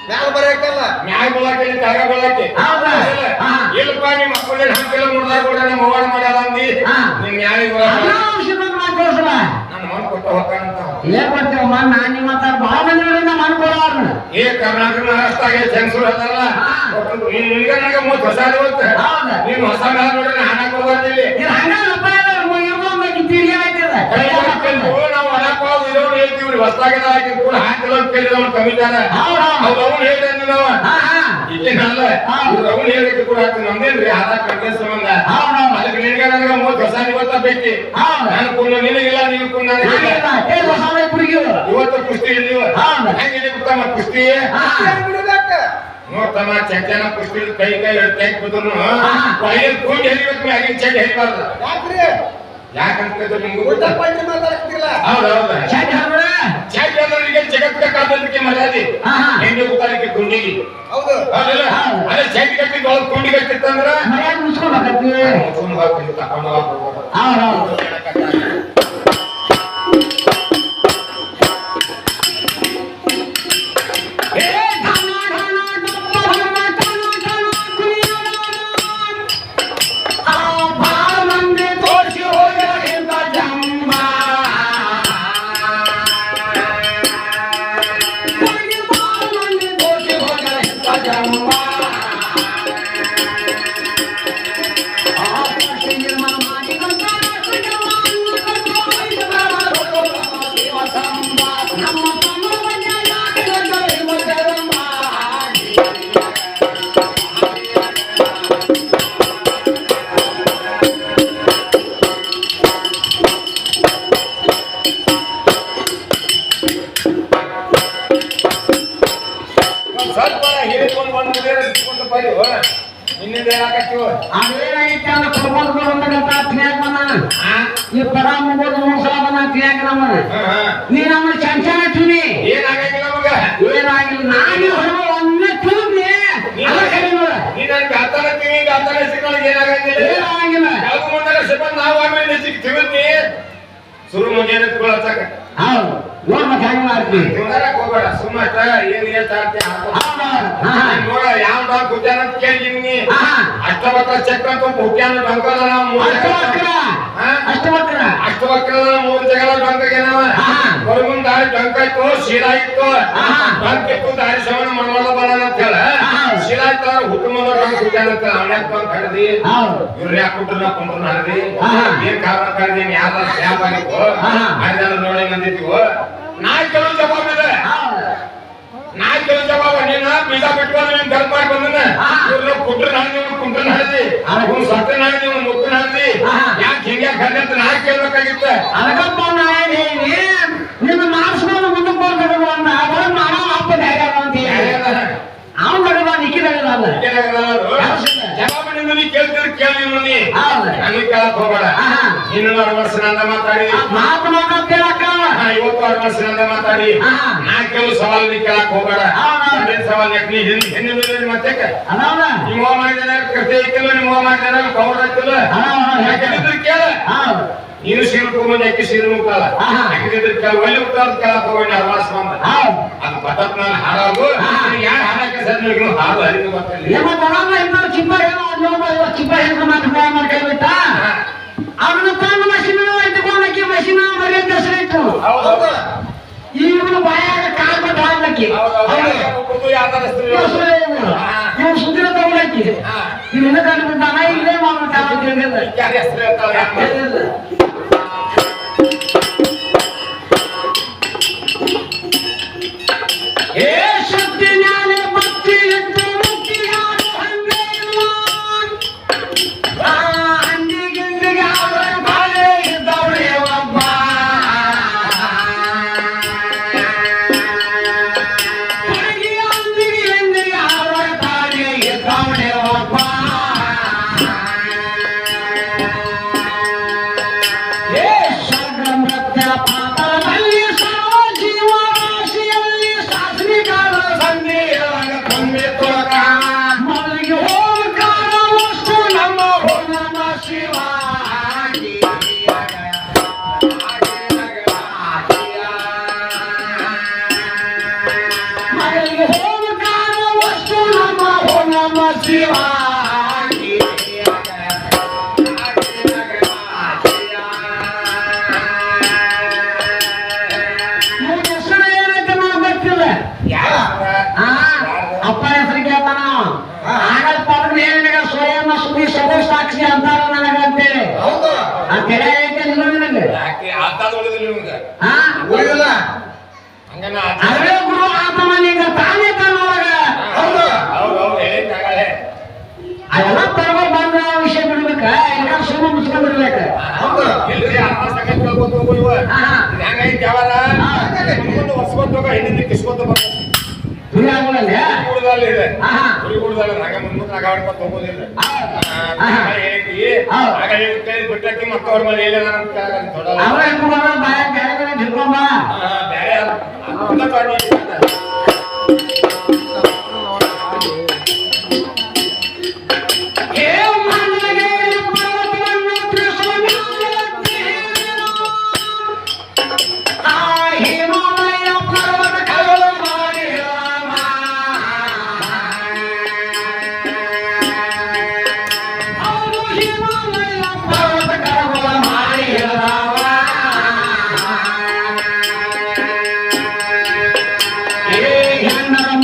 ಮ್ಯಾಲ ಬರಕಲ್ಲ ಮ್ಯಾಗ ಬಲಾಕಿ ತಾಗ ಬಲಾಕಿ ಇಲ್ಲಪ್ಪ ನಿಮ್ಮ ಮಕ್ಕಳನ್ನ ಹಾಕಿಲ್ಲ ಮುಡ್ದಾಗ ಕೂಡ ನಮ್ಮ ಹೋರಾಟ ಮಾಡ್ಯಾರ ಅಂದಿ ನಿಮ್ ನ್ಯಾಯ ನನ್ನ ಮನ್ ಕೊಟ್ಟ ಹೋಗ್ತಾನಂತ ಏನ್ ಕೊಡ್ತೇವಮ್ಮ ನಾನ್ ನಿಮ್ಮ ಬಹಳ ಮಂದಿ ಮನ್ ಕೊಡೋರು ಏ ಕರ್ನಾಟಕ ಮಹಾರಾಷ್ಟ್ರಾಗೆ ಜಂಗ್ಸೂರ್ ಅದಲ್ಲ ನಿನ್ಗ ನನಗ ಮೂವತ್ತು ಹೊಸ ಇವತ್ತು ನೀನು ಹೊಸ ಮ್ಯಾಲ ನೋಡ್ರಿ ಹಣ ಕೊಡ್ಬಾರ್ದಿಲ್ಲಿ ನಾವು ಹಣಕ್ಕೋದು ಇರೋರು ಹೇಳ್ತೀವ್ರಿ ಹೊಸದಾಗೆಲ್ಲ ಹಾಕಿ ಕೂಡ ಹಾಕಿಲ್ಲ ಅಂತ ಕೇಳಿದ ಅವ್ನು ಕಮಿದಾರ ಅವ್ರು ಅವ್ನು ಹೇಳ್ದೆ ನಾವು ಇಲ್ಲೇನಲ್ಲ ಅವ್ನು ಹೇಳಿಕ್ಕೆ ಕೂಡ ಹಾಕ್ತೀನಿ ನಮ್ದೇನ್ರಿ ಆಧಾರ್ ಕಾರ್ಡ್ ಸಂಬಂಧ ಅದಕ್ಕೆ ನಿನ್ಗ ನನಗ ಮೂವತ್ತು ಹೊಸ ಇವತ್ತ ಬೇಕಿ ನಾನು ಕುಂದು ನಿನಗಿಲ್ಲ ನೀನು ಕುಂದ ಇವತ್ತು ಕುಸ್ತಿ ನೀವು ಹೆಂಗಿದೆ ಗೊತ್ತಮ್ಮ ಕುಸ್ತಿ ನೋಡ್ತಮ್ಮ ಚಂಚನ ಕುಸ್ತಿ ಕೈ ಕೈ ಬಿದ್ರು ಕುಂಡಿ ಹೆರಿಬೇಕು ಆಗಿನ ಚಂಡಿ ಹೆರಿಬಾರ್ದು ಯಾಕಂತ ನಿಮ್ಗೆ ಹೌದೌದು ಚಾಟಿ ಅಂದ್ರೆ ಜಗತ್ತಿಗೆ ಕಾದಕ್ಕೆ ಮರ್ಯಾದೆ ಹೆಂಗೆ ಗೊತ್ತಾಗಲಿಕ್ಕೆ ಗುಂಡಿಗೆ ಹೌದು ಅದೇ ಚಾಟಿ ಕಟ್ಟಿ ಕುಂಡಿ ಕಟ್ಟಿತ್ತಂದ್ರ ನೀನಮ್ಮ ಚಂಚನ ತಿನ್ನಿ ಏನಾಗಿಲ್ಲ ಮಗ ಏನಾಗಿಲ್ಲ ನಾನು ಒಮ್ಮೆ ತಿನ್ನಿ ಗಾತಾನತ್ತೀವಿ ಗಾತಾನ ಸಿಕ್ಕಳಿಗೆ ಏನಾಗಂಗಿಲ್ಲ ಏನಾಗಿಲ್ಲ ಯಾವ್ದು ಮುಂದಾಗ ಸಿಬ್ಬಂದ್ ನಾವು ಆಮೇಲೆ ತಿವಿದ್ನಿ ಶುರು ಮುಂಜಾನೆ ಹಚ್ಚಕ ಹೌದು ನೋಡ್ ಮತ್ತೆ ಹೆಂಗ್ ಮಾಡ್ತೀವಿ ತಿಂದಾರಕ್ ಹೋಗ್ಬೇಡ ಸುಮ್ಮಟ ಏನ್ ಹೇಳ್ತಾರ್ತಿ ನೋಡ ಯಾವ ಡಾಕ್ ಹುಟ್ಟ್ಯಾನ ಅಂತ ಕೇಳಿದೀನಿ ಅಷ್ಟವಕ್ರ ಚಕ್ರ ಅಂತ ಹುಟ್ಟ್ಯಾನ ಡಂಕದ ನಾವು ಅಷ್ಟವಕ್ರ ಮೂರು ಜಗಳ ಡಂಕಗೇನವ ಹೊರಗುಂದ ಡಂಕ ಇತ್ತು ಶೀಲಾ ಇತ್ತು ಡಂಕ ಇತ್ತು ದಾರಿ ಶ್ರವಣ ಮನವಲ್ಲ ಬರೋಣ ಅಂತ ಹೇಳ ಶೀಲಾ ಇತ್ತ ಹುಟ್ಟು ಮುಂದ ಡಂಕ ಹುಟ್ಟ್ಯಾನ ಅಂತ ಅವನ್ಯಾಕ ಬಂದ್ ಕಡ್ದಿ ಇವ್ರ ಯಾಕೆ ಹುಟ್ಟ್ರ ಕುಂಡ್ರ ನಡ್ದಿ ಏನ್ ಕಾರಣ ಕಡ್ದೀನಿ ಯಾರ ಸ್ಯಾಪ್ ಆಗಿತ್ತು ಅದೆಲ್ಲ ನೋಡಿ ನಂದಿದ್ವು ನಾ ಕೆಲವು ಜವಾಬ್ ಇದೆ ನಾ ಕೆಲವು ಜವಾಬ ನೀನ ಬೀಜ ಬಿಟ್ಕೊಂಡು ನೀನ್ ಗರ್ಭ ಮಾಡಿ ಬಂದನ ಇವ್ರನ್ನ ಕುಟ್ರ ನಾಡಿ ಕುಂಟ್ರ ನಾಡಿ ಇವ್ನು ಸತ್ತ ನಾಡಿ ಇವ್ನು ಮುತ್ತು ನಾಡಿ ಯಾಕೆ ಹಿಂಗೆ ಕರ್ದೆ ಅಂತ ನಾ ಕೇಳ್ಬೇಕಾಗಿತ್ತ ಅದಕ್ಕಪ್ಪ ನಾ ಏನ್ ಹೇಳಿ ನಿನ್ನ ಮಾಡಿಸ್ಕೊಂಡು ಮುಂದಕ್ಕೆ ಬರ್ಬೇಕು ಅನ್ನ ಅದನ್ನ ಮಾಡೋ ಅಪ್ಪ ಧೈರ್ಯ ಅಂತ ಅವ್ನು ಗಡಬ ನಿಕ್ಕಿದಾಗಲ್ಲ ಜವಾಬ ನಿಂದ ನೀ ಕೇಳ್ತೀರಿ ಕೇಳಿ ನೀ ನನಗೆ ಕೇಳಕ್ ಹೋಗ್ಬೇಡ ಇನ್ನು 6 ವರ್ಷ ನಂದ ಮಾತಾಡಿ ಮಾತು ಕೇಳಕ್ಕ ಇವತ್ತು 6 ವರ್ಷ ನಂದ ಮಾತಾಡಿ ನಾ ಕೆಲವು ಸವಾಲ್ ನೀ ಕೇಳಕ್ ಹೋಗ್ಬೇಡ ಸವಾಲ್ ನೀ ಹಿಂದಿನ ಮತ್ತೆ ನಿಮ್ಮ ಮಾಡಿದ ಕತೆ ಐತಿಲ್ಲ ನಿಮ್ಮ ಮಾಡಿದ ಕವರ್ ಐತಿಲ್ಲ ಯಾಕಂದ್ರೆ ಕೇಳ ನೀನು ಸೀರು ತಗೊಂಡು ಯಾಕೆ ಸೀರು ಮುಕ್ಕಲ್ಲ ಯಾಕಂದ್ರೆ ಒಳ್ಳೆ ಉತ್ತಾರ ಕೇಳಕ್ ಹೋಗಿ ಅಡ್ವಾನ್ಸ್ ಬಂದ ಅದು ಬಟತ್ ನಾನು ಹಾಡೋದು ಯಾರು ಹಾಡಕ್ಕೆ ಸರ್ ಹಾಡು ಹರಿದು ಬರ್ತಿಲ್ಲ ಚಿಪ್ಪ ಮಾಡ್ಕೊಳ್ಬಿಟ್ಟ ಅವನು ತಾನು ಮಷಿನ ಇಟ್ಕೊಂಡಕ್ಕೆ ಮಷಿನ ಮರಿ ಹೆಸರು ಇಟ್ಟು ಇವನು ಬಾಯಾಗ ಕಾಲ್ ಕೊಟ್ಟು ಹಾಡ್ಲಕ್ಕಿ ಇವ್ನು ಸುದ್ದಿನ ತಗೊಳಕ್ಕಿ ಇವ್ನ ಕಂಡುಬಿಟ್ಟಾನ ಇಲ್ಲೇ ಮಾಡ್ಬಿಟ್ಟ ಏ ಶಕ್ತಿ ಜ್ಞಾನ ಭಕ್ತಿ ಎದ್ದು ಮುಕ್ತಿ ಯಾರು ಹಂಗೆ ಅಂದಿಗಿಂದಿಗೆ ಅವರ ಬಾಳೆ ಇದ್ದವಳೆ ಒಬ್ಬ ಅಂದಿಗೆ ಎಂದಿಗೆ ಅವರ ತಾಳೆ ಇದ್ದವಳೆ ಒಬ್ಬ ಶಿವಾಗಿ ಇವ್ನ ಹೆಸರು ಏನೈತೆ ನನಗೆ ಗೊತ್ತಿಲ್ಲ ಅಪ್ಪ ಹೆಸರು ಕೇಳ್ತಾನ ಆಗಲ್ ಪದಕ ಏನಿಗ ಸ್ವಯಂ ಸುಖಿ ಸಗೋ ಸಾಕ್ಷಿ ಅಂತಾರ ನನಗಂತೇಳಿ ಆ ಕೆರೆ ಐತೆ ನಿಮಗೆ ಅದೇ ಗುರು ಆತಮನಿಗ ತಾನೇ ತಾನೊಳಗ ಅದೆಲ್ಲ ತರಬ ಬಂದ ವಿಷಯ ಬಿಡ್ಬೇಕ ಇಲ್ಲ ಸುಮ್ಮ ಮುಚ್ಕೊಂಡಿರ್ಬೇಕ ಬಿಟ್ಟಕ್ಕೆ ಮತ್ತವ್ರ ಮನೆ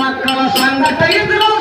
ಮಕ್ಕಳ ಸಂಗಟ ಇದ್ರು